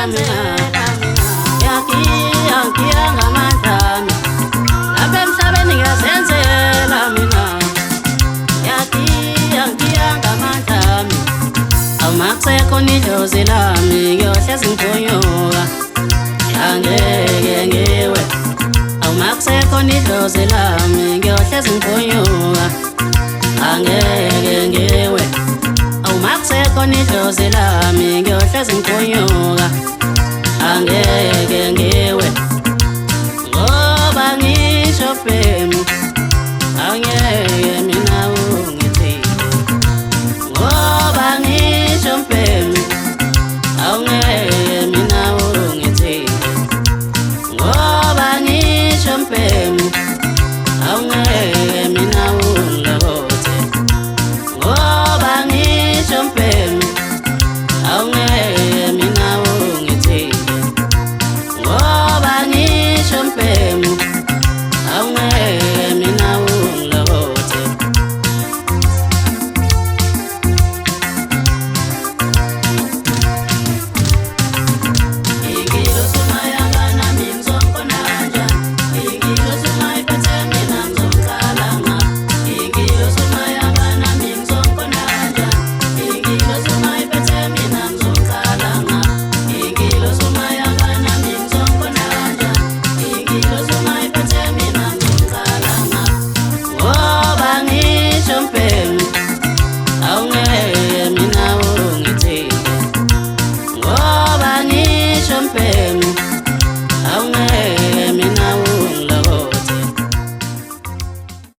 mina ngiyagiya ngamandla lapha emhlabeni ngiyazenzela mina ngiyagiya ngamandla awumakusekho nidlozi lami ngiyohlezi ngigonyuka angeke ngiwe awumakusekho nidlozi lami ngiyohlezi ngigonyuka angeke ngiwe awumakusekho nidlozi lami ngiyohlezi ngigonyuka angeke ngiwe